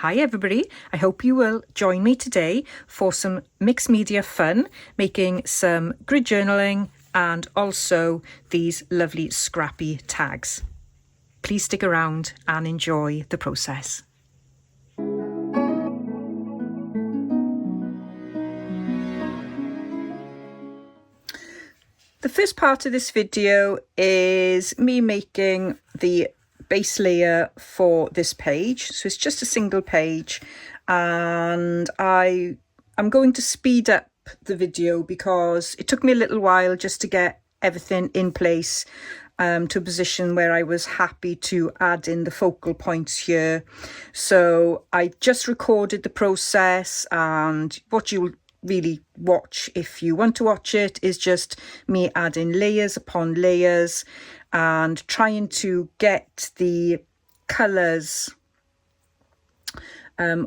Hi everybody, I hope you will join me today for some mixed media fun, making some grid journaling and also these lovely scrappy tags. Please stick around and enjoy the process. The first part of this video is me making the base layer for this page. So it's just a single page, and I'm going to speed up the video because it took me a little while just to get everything in place to a position where I was happy to add in the focal points here. So I just recorded the process, and what you'll really watch if you want to watch it is just me adding layers upon layers and trying to get the colours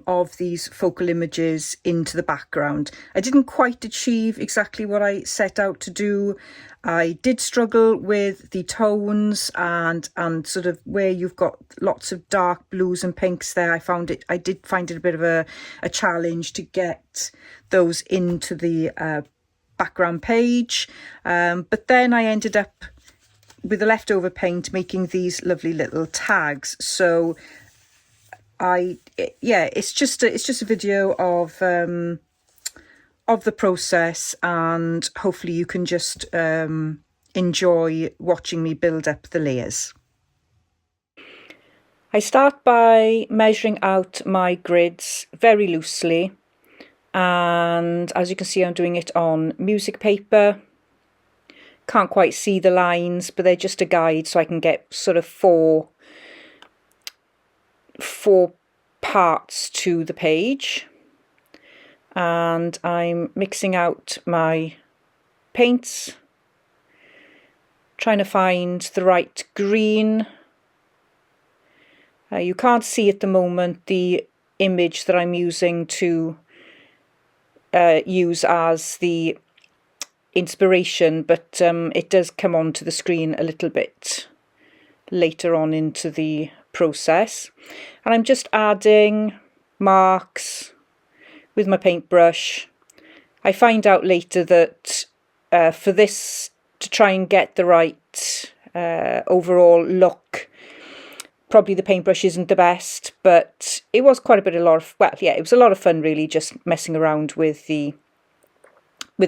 of these focal images into the background. I didn't quite achieve exactly what I set out to do. I did struggle with the tones and sort of where you've got lots of dark blues and pinks there. I did find it a bit of a challenge to get those into the background page. But then I ended up with the leftover paint making these lovely little tags. So it's just a video of the process, and hopefully you can just enjoy watching me build up the layers. I start by measuring out my grids very loosely, and as you can see I'm doing it on music paper. Can't quite see the lines, but they're just a guide so I can get sort of four parts to the page. And I'm mixing out my paints, trying to find the right green. You can't see at the moment the image that I'm using to use as the inspiration, but it does come onto the screen a little bit later on into the process. And I'm just adding marks with my paintbrush. I find out later that for this to try and get the right overall look, probably the paintbrush isn't the best, but it was quite it was a lot of fun really, just messing around with the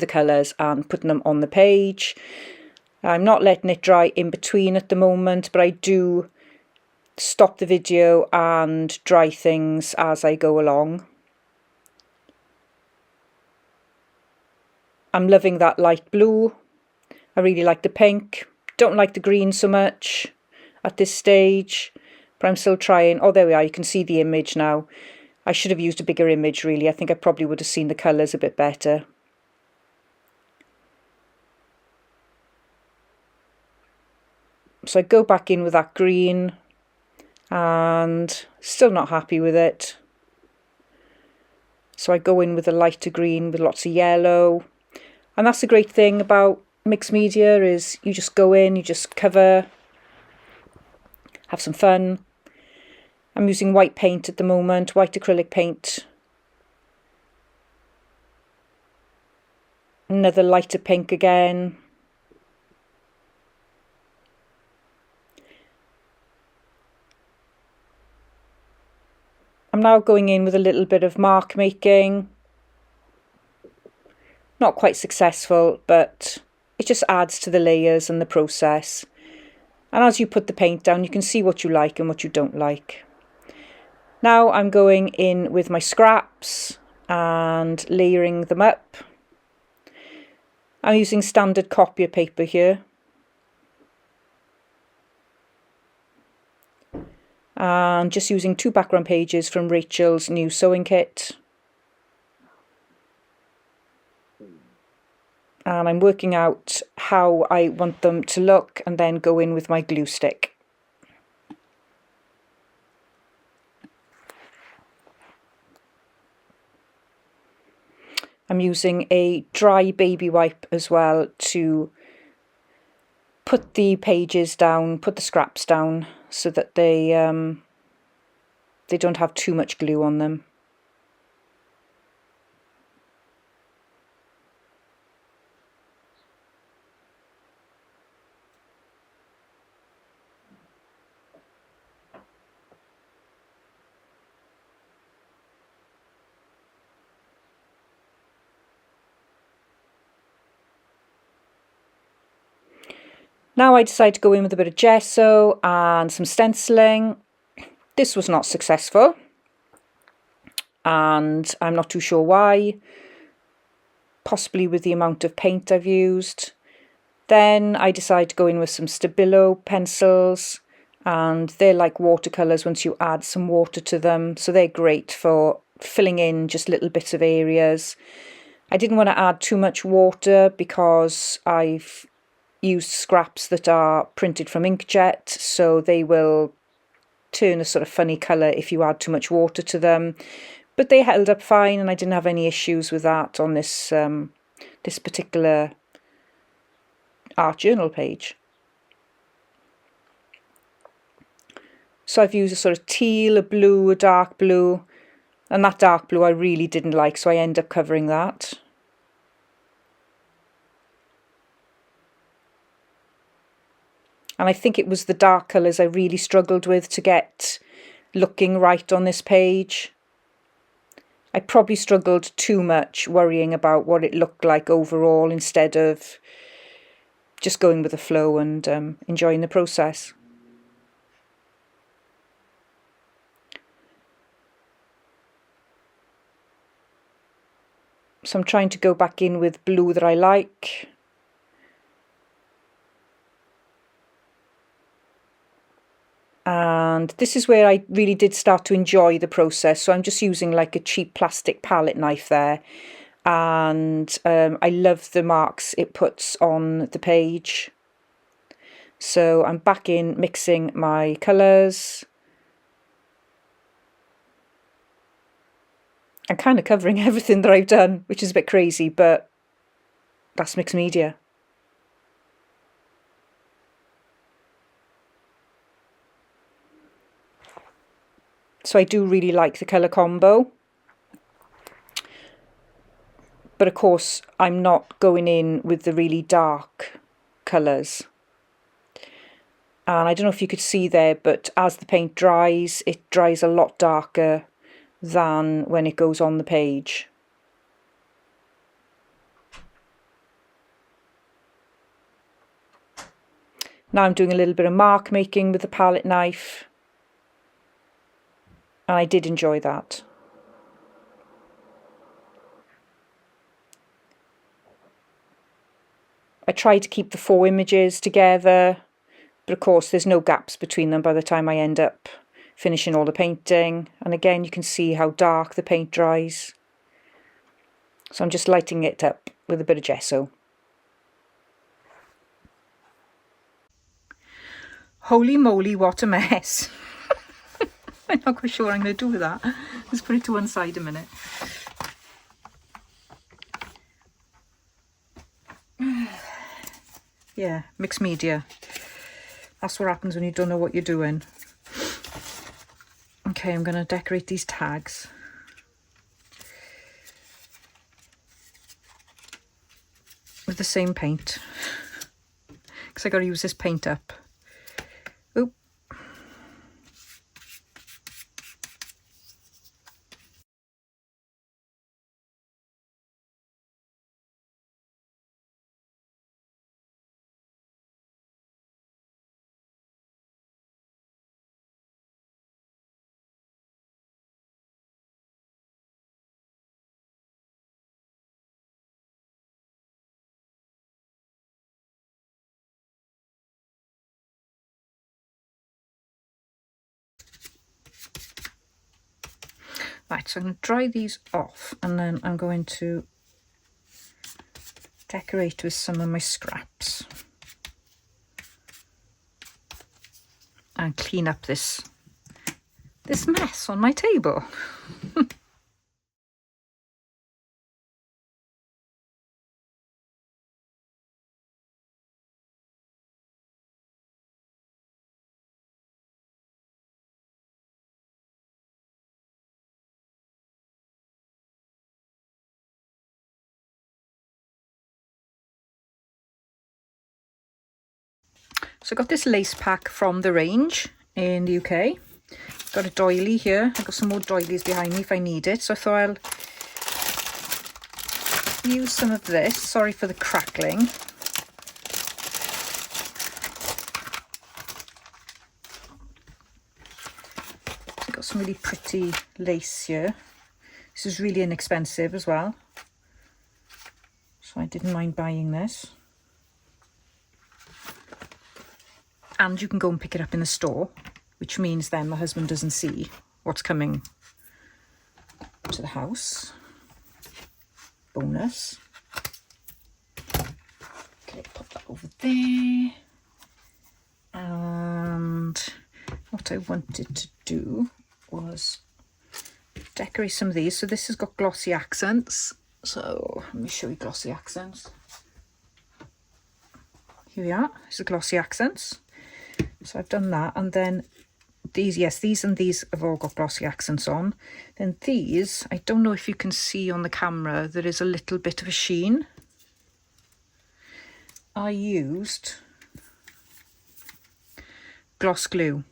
colours and putting them on the page. I'm not letting it dry in between at the moment, but I do stop the video and dry things as I go along. I'm loving that light blue. I really like the pink. Don't like the green so much at this stage, but I'm still trying. Oh, there we are. You can see the image now. I should have used a bigger image really. I think I probably would have seen the colours a bit better. So I go back in with that green and still not happy with it. So I go in with a lighter green with lots of yellow. And that's the great thing about mixed media, is you just go in, you just cover, have some fun. I'm using white paint at the moment, white acrylic paint. Another lighter pink again. I'm now going in with a little bit of mark making. Not quite successful, but it just adds to the layers and the process. And as you put the paint down, you can see what you like and what you don't like. Now I'm going in with my scraps and layering them up. I'm using standard copier paper here. And just using 2 background pages from Rachel's new sewing kit. And I'm working out how I want them to look and then go in with my glue stick. I'm using a dry baby wipe as well to put the pages down, put the scraps down so that they they don't have too much glue on them. Now I decided to go in with a bit of gesso and some stenciling. This was not successful, and I'm not too sure why. Possibly with the amount of paint I've used. Then I decided to go in with some Stabilo pencils, and they're like watercolours once you add some water to them, so they're great for filling in just little bits of areas. I didn't want to add too much water because I've used scraps that are printed from inkjet, so they will turn a sort of funny colour if you add too much water to them. But they held up fine, and I didn't have any issues with that on this this particular art journal page. So I've used a sort of teal, a blue, a dark blue, and that dark blue I really didn't like, so I end up covering that. And I think it was the dark colours I really struggled with to get looking right on this page. I probably struggled too much worrying about what it looked like overall instead of just going with the flow and enjoying the process. So I'm trying to go back in with blue that I like. And this is where I really did start to enjoy the process. So I'm just using like a cheap plastic palette knife there. And I love the marks it puts on the page. So I'm back in mixing my colours. I'm kind of covering everything that I've done, which is a bit crazy, but that's mixed media. So I do really like the colour combo. But of course, I'm not going in with the really dark colours. And I don't know if you could see there, but as the paint dries, it dries a lot darker than when it goes on the page. Now I'm doing a little bit of mark making with the palette knife. And I did enjoy that. I tried to keep the 4 images together, but of course there's no gaps between them by the time I end up finishing all the painting. And again, you can see how dark the paint dries. So I'm just lighting it up with a bit of gesso. Holy moly, what a mess. I'm not quite sure what I'm going to do with that. Let's put it to one side a minute. Yeah, mixed media. That's what happens when you don't know what you're doing. Okay, I'm going to decorate these tags. With the same paint. Because I got to use this paint up. Oop. Right, so I'm going to dry these off, and then I'm going to decorate with some of my scraps. And clean up this mess on my table. So I got this lace pack from the range in the UK. Got a doily here. I've got some more doilies behind me if I need it. So I thought I'll use some of this. Sorry for the crackling. I've got some really pretty lace here. This is really inexpensive as well. So I didn't mind buying this. And you can go and pick it up in the store, which means then my husband doesn't see what's coming to the house. Bonus. Okay, pop that over there. And what I wanted to do was decorate some of these. So this has got glossy accents. So let me show you glossy accents. Here we are. These are glossy accents. So I've done that, and then these, yes, these and these have all got glossy accents on. Then these, I don't know if you can see on the camera, there is a little bit of a sheen. I used gloss glue,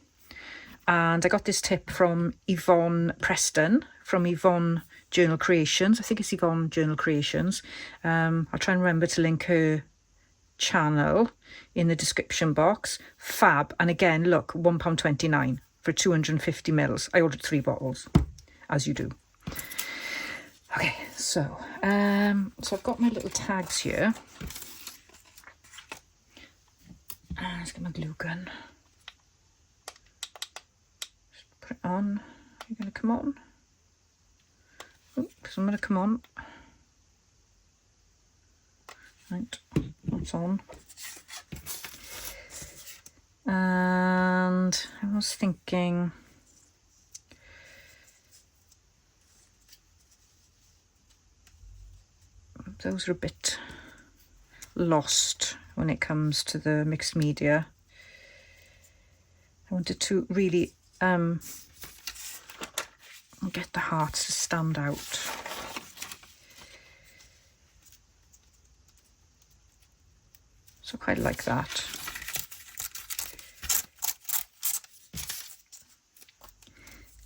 and I got this tip from Yvonne Preston from Yvonne Journal Creations. I think it's Yvonne Journal Creations. I'll try and remember to link her channel in the description box. Fab. And again, look, £1.29 for 250 mils. I ordered 3 bottles, as you do. Okay, so I've got my little tags here. Let's get my glue gun. Just put it on. Are you going to come on? Oops, I'm going to come on. Right, that's on. And I was thinking, those are a bit lost when it comes to the mixed media. I wanted to really get the hearts to stand out. So I quite like that.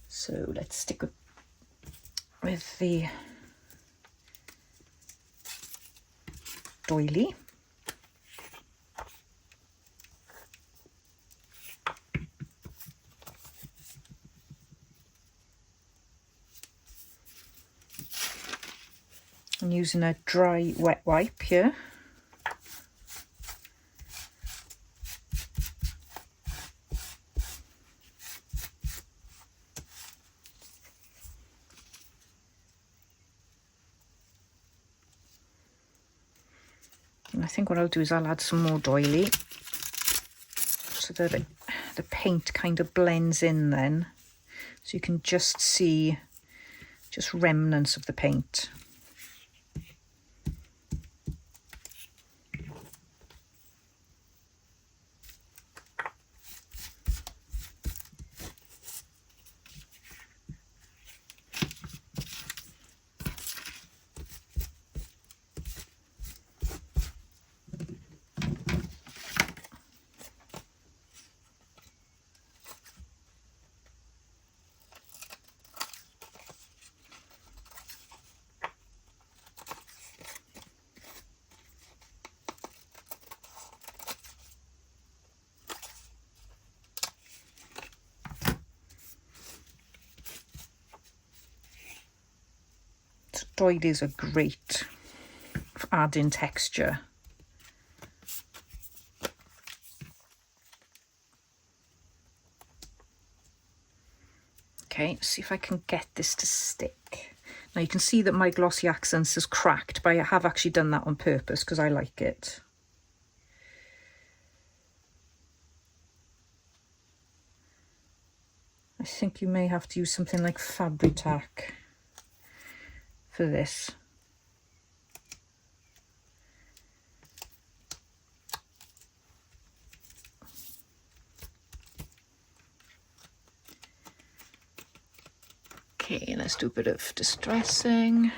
So let's stick with the doily. I'm using a dry wet wipe here. And I think what I'll do is I'll add some more doily so that the paint kind of blends in then. So you can just see just remnants of the paint. Doilies are great for adding texture. Okay, see if I can get this to stick. Now you can see that my glossy accents is cracked, but I have actually done that on purpose because I like it. I think you may have to use something like Fabri-Tac for this. Okay, let's do a bit of distressing.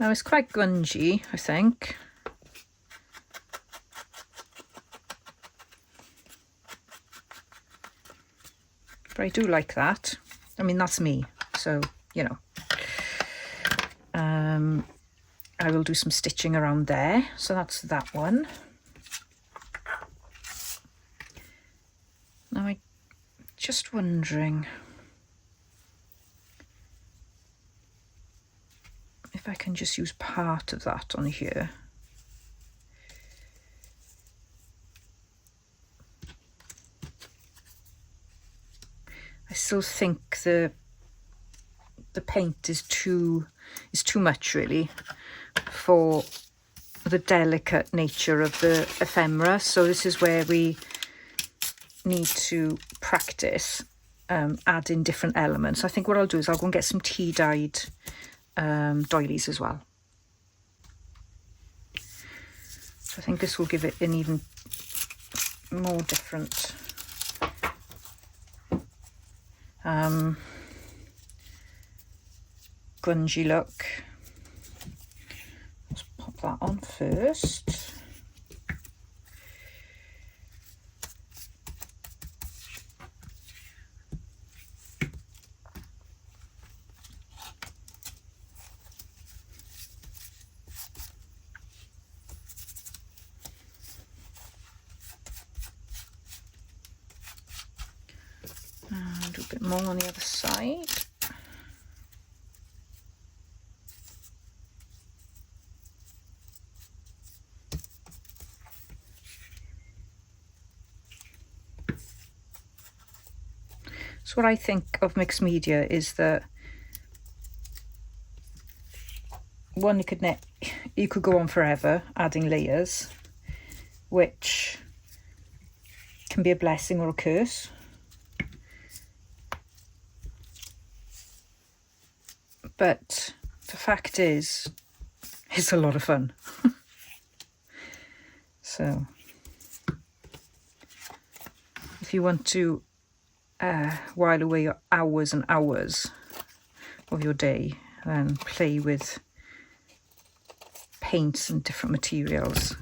Now it's quite grungy, I think. But I do like that. I mean, that's me, so, you know. I will do some stitching around there. So that's that one. Now I'm just wondering if I can just use part of that on here. I still think the paint is too much really for the delicate nature of the ephemera, so this is where we need to practice adding different elements. I think what I'll do is I'll go and get some tea dyed doilies as well. So I think this will give it an even more different grungy look. Let's pop that on first. And do a bit more on the other side. So what I think of mixed media is that one, you could go on forever adding layers, which can be a blessing or a curse. But the fact is, it's a lot of fun. So if you want to while away your hours and hours of your day and play with paints and different materials,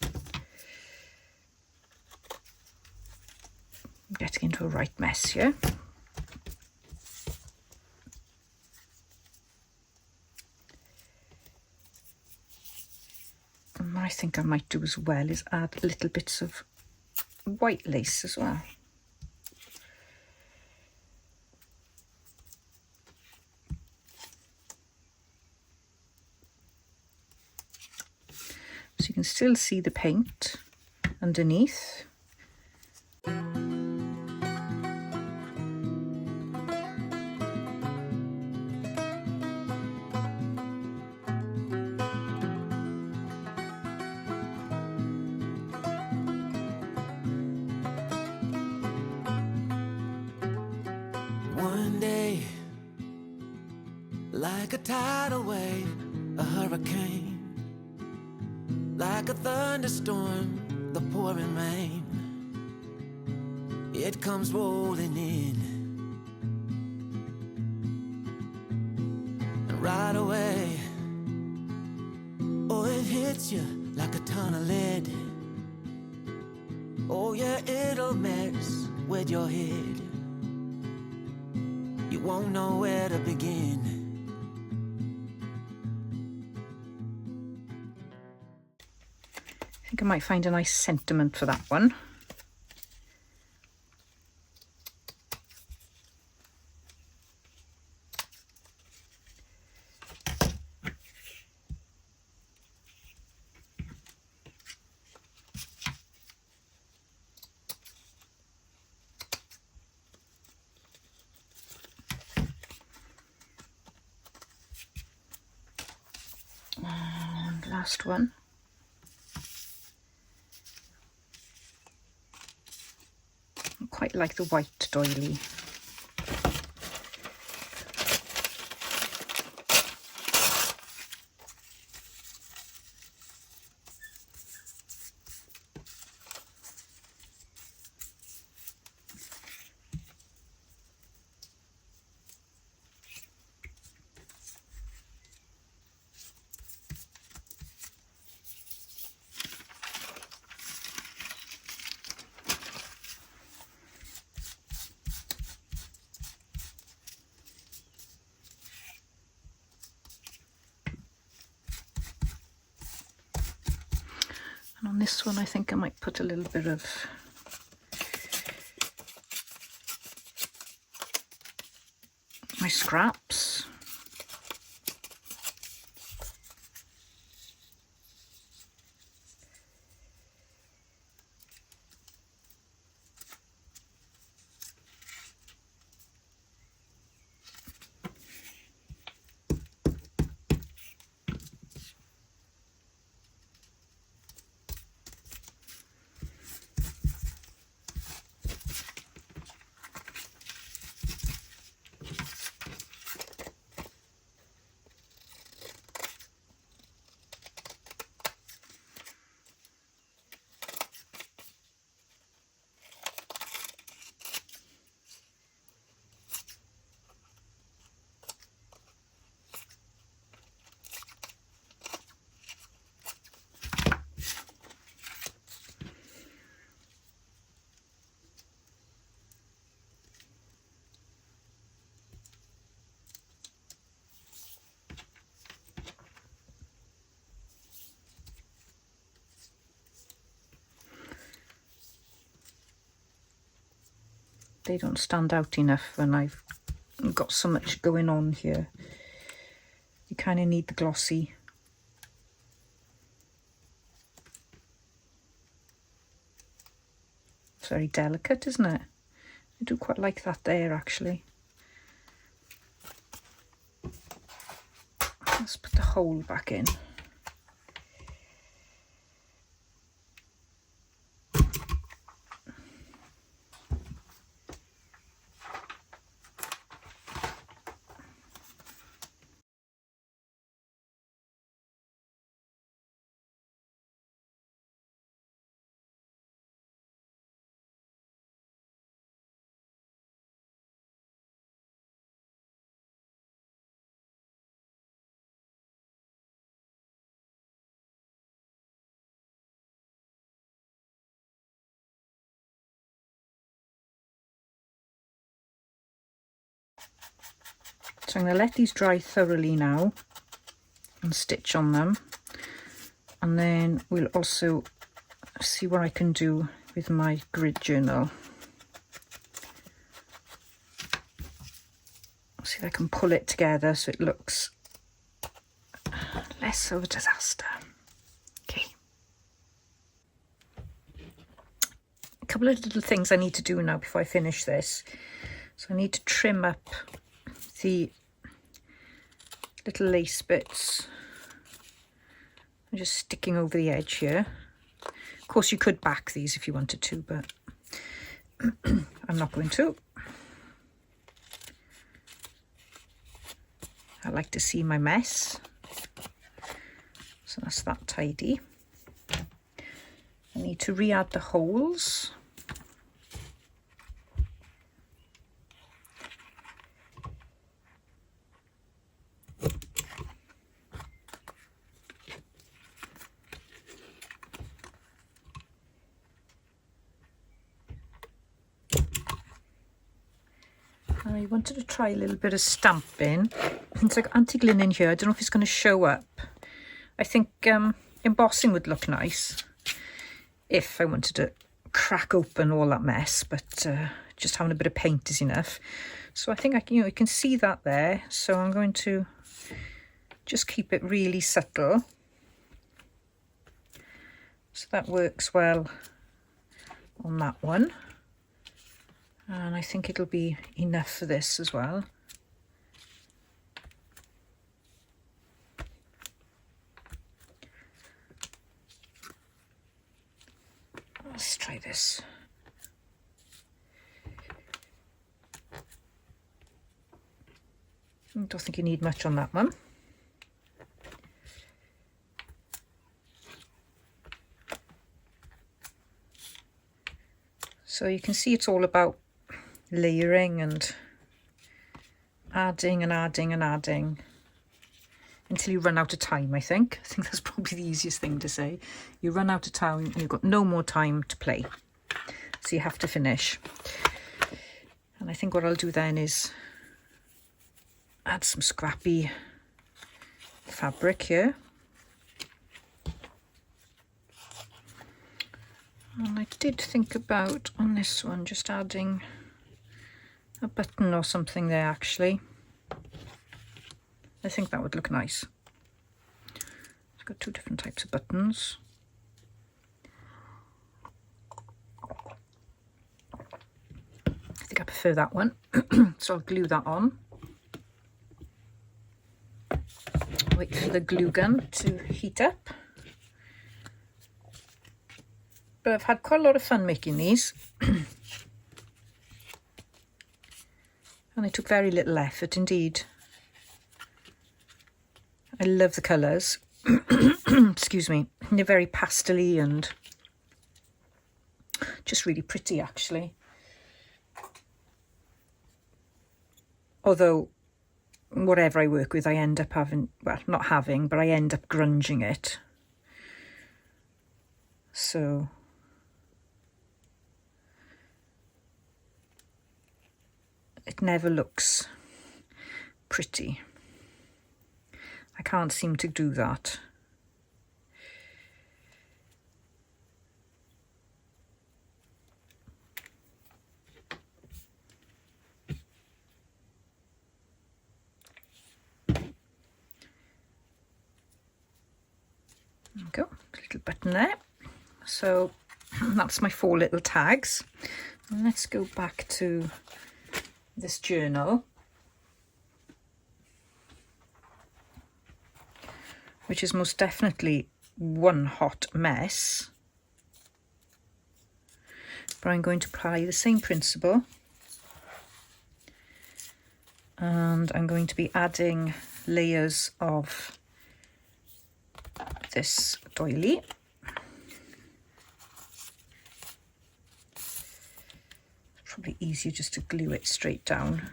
I'm getting into a right mess here. And what I think I might do as well is add little bits of white lace as well. So you can still see the paint underneath. One day, like a tidal wave, a hurricane, like a thunderstorm, the pouring rain, it comes rolling in, and right away, oh, it hits you like a ton of lead. Oh yeah, it'll mess with your head. You won't know where to begin. I think I might find a nice sentiment for that one. And last one. I quite like the white doily. And on this one I think I might put a little bit of my scraps. They don't stand out enough when I've got so much going on here. You kind of need the glossy. It's very delicate, isn't it? I do quite like that there, actually. Let's put the hole back in. So I'm going to let these dry thoroughly now and stitch on them, and then we'll also see what I can do with my grid journal. See if I can pull it together so it looks less of a disaster. Okay. A couple of little things I need to do now before I finish this. So I need to trim up the little lace bits. I'm just sticking over the edge here. Of course you could back these if you wanted to, but I'm not going to. I like to see my mess. So that's that tidy. I need to re-add the holes. I wanted to try a little bit of stamping. It's like antique linen here. I don't know if it's going to show up. I think embossing would look nice if I wanted to crack open all that mess, but just having a bit of paint is enough. So I think I can, you can see that there. So I'm going to just keep it really subtle. So that works well on that one. And I think it'll be enough for this as well. Let's try this. I don't think you need much on that one. So you can see it's all about layering and adding and adding and adding until you run out of time. I think that's probably the easiest thing to say. You run out of time and you've got no more time to play, so you have to finish. And I think what I'll do then is add some scrappy fabric here. And I did think about, on this one, just adding a button or something there actually. I think that would look nice. It's got two different types of buttons. I think I prefer that one. So I'll glue that on. Wait for the glue gun to heat up. But I've had quite a lot of fun making these. And they took very little effort indeed. I love the colours. Excuse me. They're very pastel-y and just really pretty actually. Although whatever I work with I end up having, well, not having, but I end up grunging it. So it never looks pretty. I can't seem to do that. There we go, a little button there. So that's my 4 little tags. And let's go back to this journal, which is most definitely one hot mess. But I'm going to apply the same principle. And I'm going to be adding layers of this doily. It's probably easier just to glue it straight down.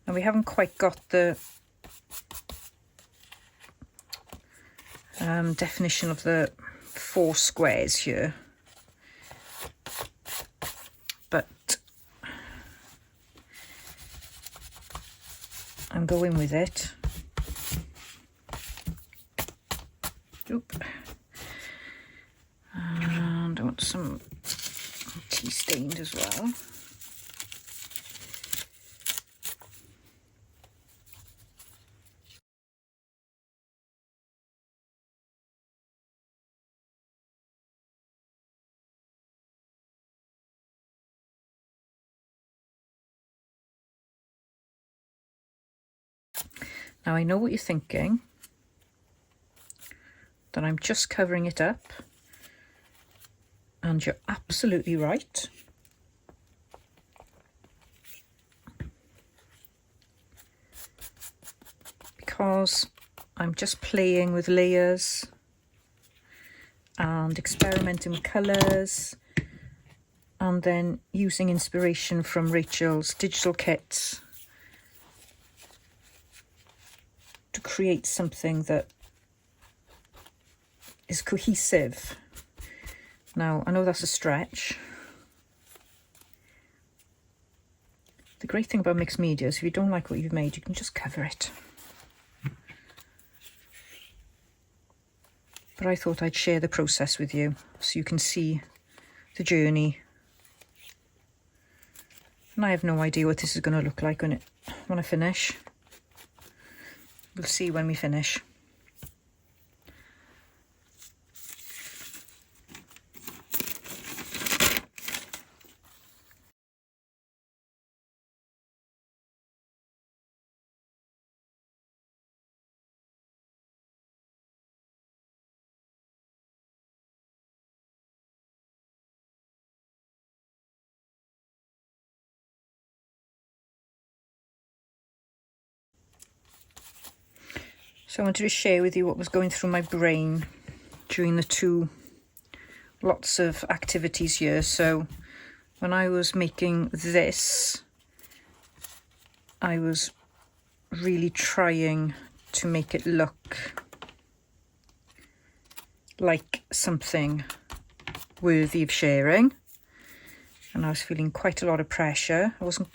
And we haven't quite got the definition of the 4 squares here, but I'm going with it. Oop. And I want some tea stained as well. Now I know what you're thinking, that I'm just covering it up, and you're absolutely right. Because I'm just playing with layers and experimenting with colours, and then using inspiration from Rachel's digital kits to create something that is cohesive. Now, I know that's a stretch. The great thing about mixed media is if you don't like what you've made, you can just cover it. But I thought I'd share the process with you so you can see the journey. And I have no idea what this is going to look like when I finish. We'll see when we finish. So I wanted to share with you what was going through my brain during the 2 lots of activities here. So when I was making this, I was really trying to make it look like something worthy of sharing. And I was feeling quite a lot of pressure. I wasn't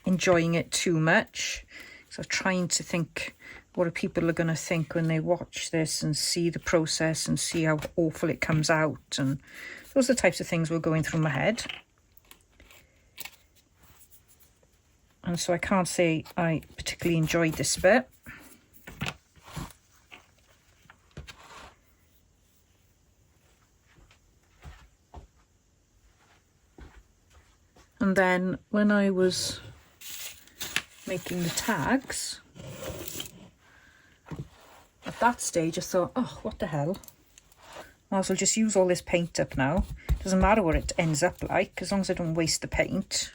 enjoying it too much So trying to think, what are people going to think when they watch this and see the process and see how awful it comes out, and those are the types of things were going through my head. And so I can't say I particularly enjoyed this bit. And then when I was making the tags, at that stage I thought, oh, what the hell, might as well just use all this paint up now. Doesn't matter what it ends up like, as long as I don't waste the paint.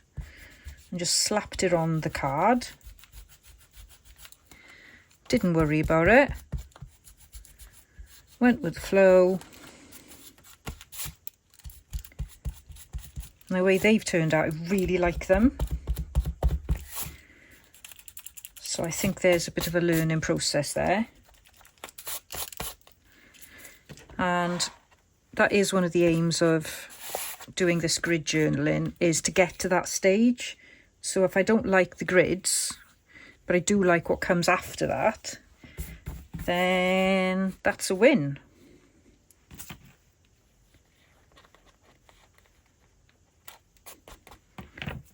And just slapped it on the card. Didn't worry about it. Went with the flow. And the way they've turned out, I really like them. So I think there's a bit of a learning process there. And that is one of the aims of doing this grid journaling, is to get to that stage. So if I don't like the grids, but I do like what comes after that, then that's a win.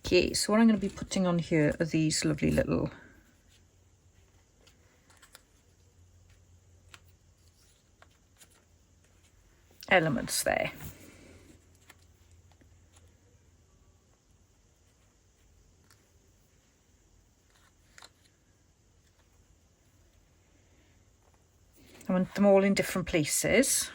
Okay, so what I'm going to be putting on here are these lovely little elements there. I want them all in different places.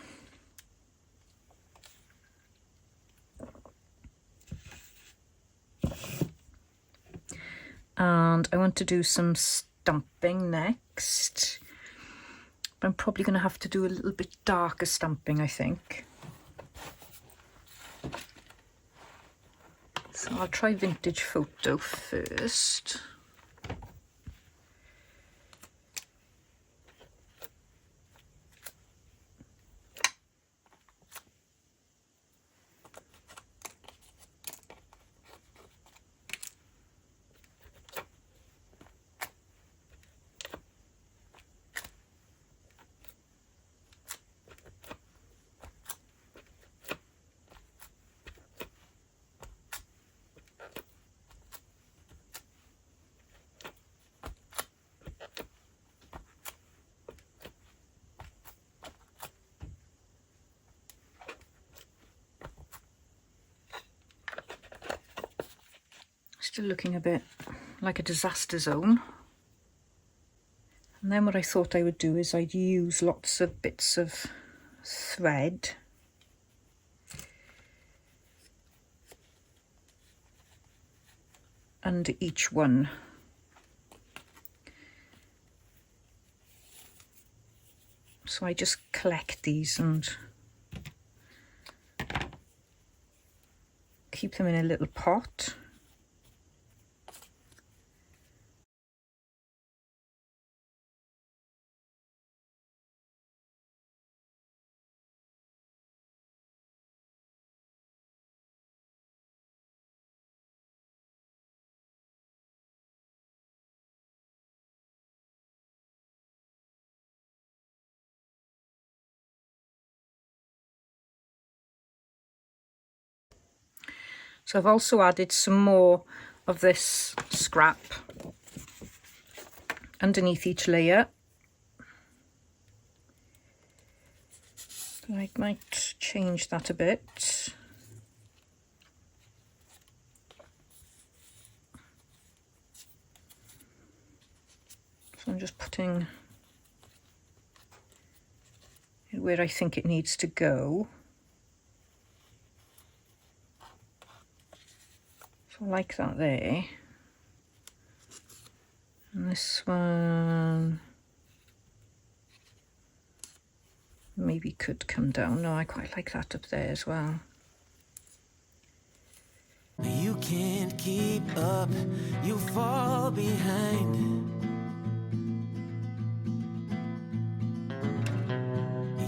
And I want to do some stamping next. But I'm probably going to have to do a little bit darker stamping, I think. So I'll try vintage photo first. Still looking a bit like a disaster zone. And then what I thought I would do is I'd use lots of bits of thread under each one. So I just collect these and keep them in a little pot. So I've also added some more of this scrap underneath each layer. I might change that a bit. So I'm just putting it where I think it needs to go. Like that there. And this one maybe could come down. No, I quite like that up there as well. You can't keep up, you fall behind.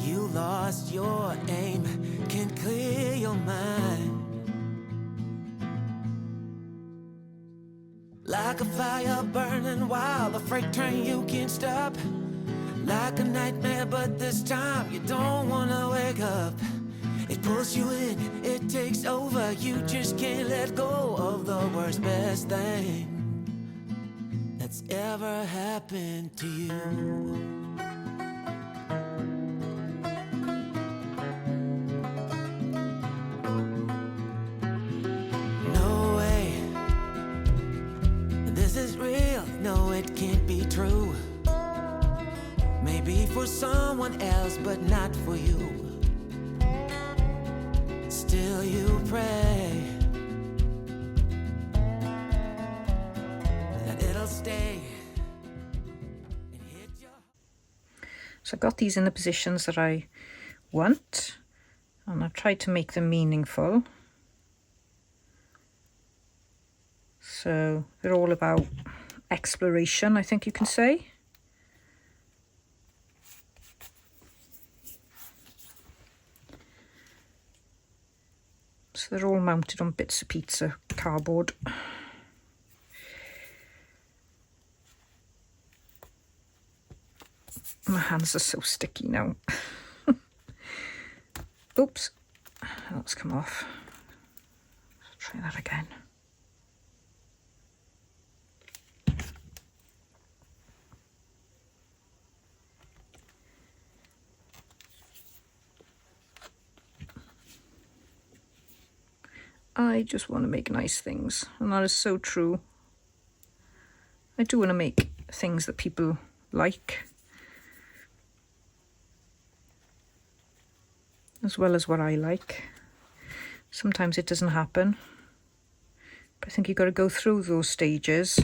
You lost your aim, can't clear your mind. Like like a fire burning wild, a freight train you can't stop. Like a nightmare, but this time you don't wanna wake up. It pulls you in, it takes over, you just can't let go of the worst, best thing that's ever happened to you. No way, this is real, no it can't be true. Maybe for someone else, but not for you. Still you pray that it'll stay and hit your... So I've got these in the positions that I want, and I've tried to make them meaningful. So they're all about exploration, I think you can say. So they're all mounted on bits of pizza cardboard. My hands are so sticky now. Oops, that's come off. Let's try that again. I just want to make nice things, and that is so true. I do want to make things that people like, as well as what I like. Sometimes it doesn't happen, but I think you've got to go through those stages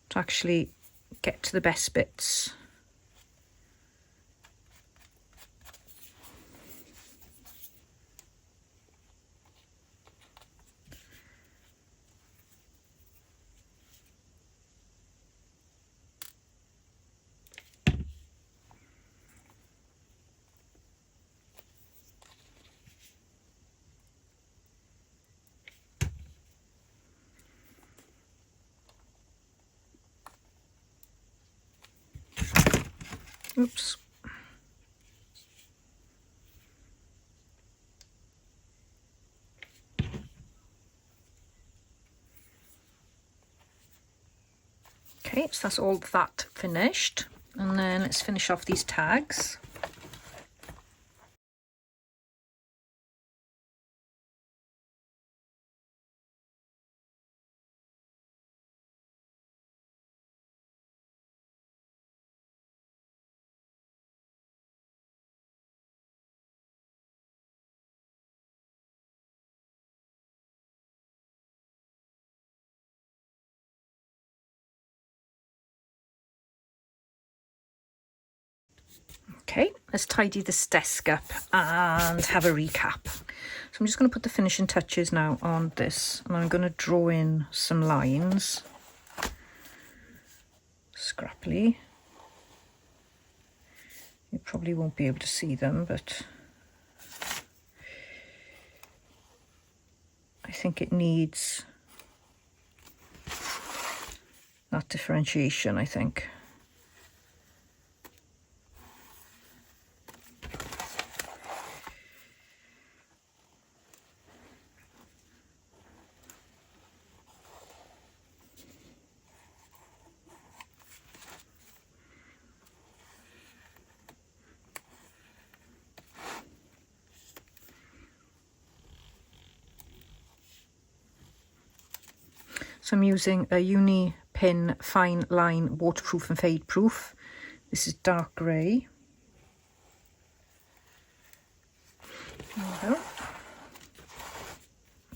to actually get to the best bits. Oops. Okay, so that's all that finished. And then let's finish off these tags. Okay, let's tidy this desk up and have a recap. So I'm just going to put the finishing touches now on this, and I'm going to draw in some lines scrappily. You probably won't be able to see them, but I think it needs that differentiation, I think. So I'm using a uni pin fine line waterproof and fade proof. This is dark grey. There we go.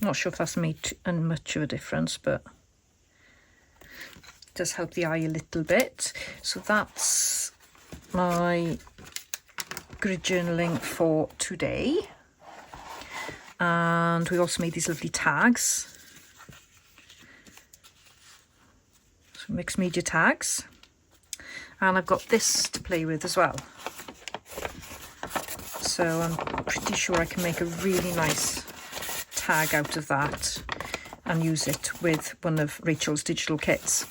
I'm not sure if that's made much of a difference, but it does help the eye a little bit. So that's my grid journaling for today. And we also made these lovely tags. Mixed media tags, and I've got this to play with as well, so I'm pretty sure I can make a really nice tag out of that, and use it with one of Rachel's digital kits.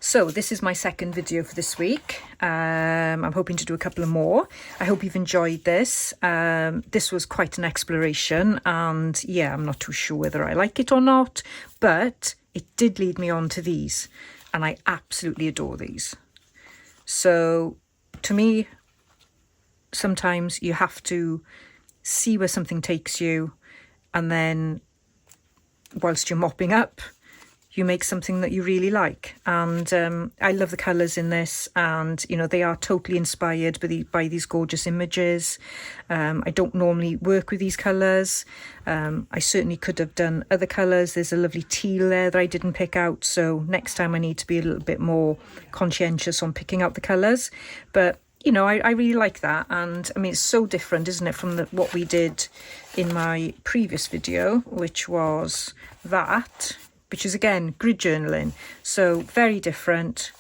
So this is my second video for this week. I'm hoping to do a couple of more. I hope you've enjoyed this. This was quite an exploration, and yeah, I'm not too sure whether I like it or not, but it did lead me on to these, and I absolutely adore these. So to me, sometimes you have to see where something takes you, and then whilst you're mopping up, you make something that you really like. And I love the colours in this, and you know, they are totally inspired by these gorgeous images. I don't normally work with these colours. I certainly could have done other colours. There's a lovely teal there that I didn't pick out, so next time I need to be a little bit more conscientious on picking out the colours. But you know, I really like that, and I mean, it's so different, isn't it, from what we did in my previous video, which was that, which is again grid journaling. So very different,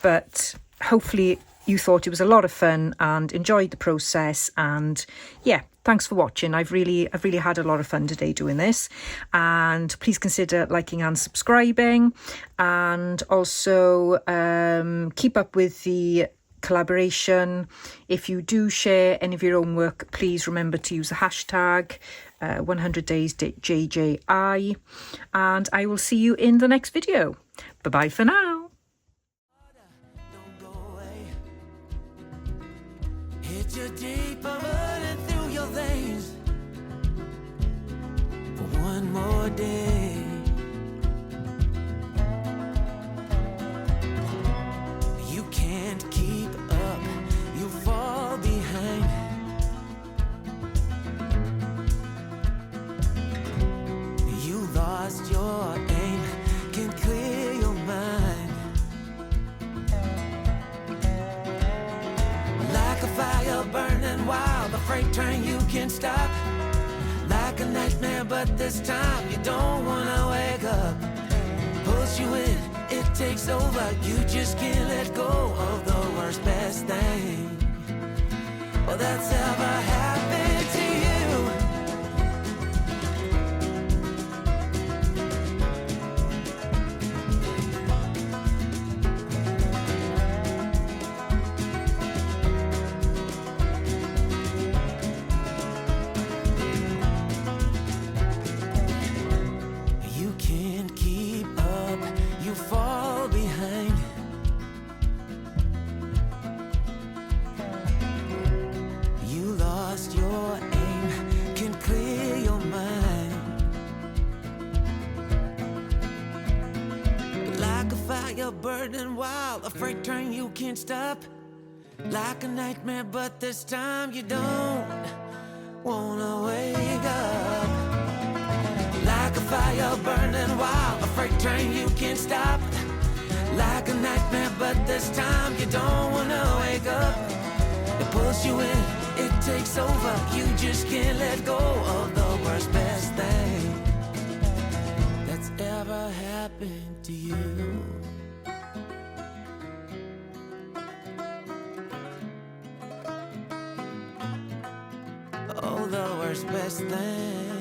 but hopefully you thought it was a lot of fun and enjoyed the process. And yeah, thanks for watching. I've really had a lot of fun today doing this, and please consider liking and subscribing, and also keep up with the collaboration. If you do share any of your own work, please remember to use the hashtag 100daysJJI, and I will see you in the next video. Bye bye for now. Don't go away. Hit you deeper, running through your veins for one more day. You can't keep up, you fall behind. You lost your aim, can't clear your mind. Like a fire burning wild, a freight train you can't stop. Like a nightmare, but this time you don't wanna wake up. Pulls you in, it takes over, you just can't let go of the worst, best thing, well, that's ever happened to you. You can't keep up, you fall behind. You lost your aim, can't clear your mind. Like a fire burning wild, a freight train you can't stop. Like a nightmare, but this time you don't wanna wake up. Like a fire burning wild, a freight train you can't stop. Like a nightmare, but this time you don't wanna wake up. It pulls you in, it takes over, you just can't let go of the worst, best thing that's ever happened to you. Oh, the worst, best thing.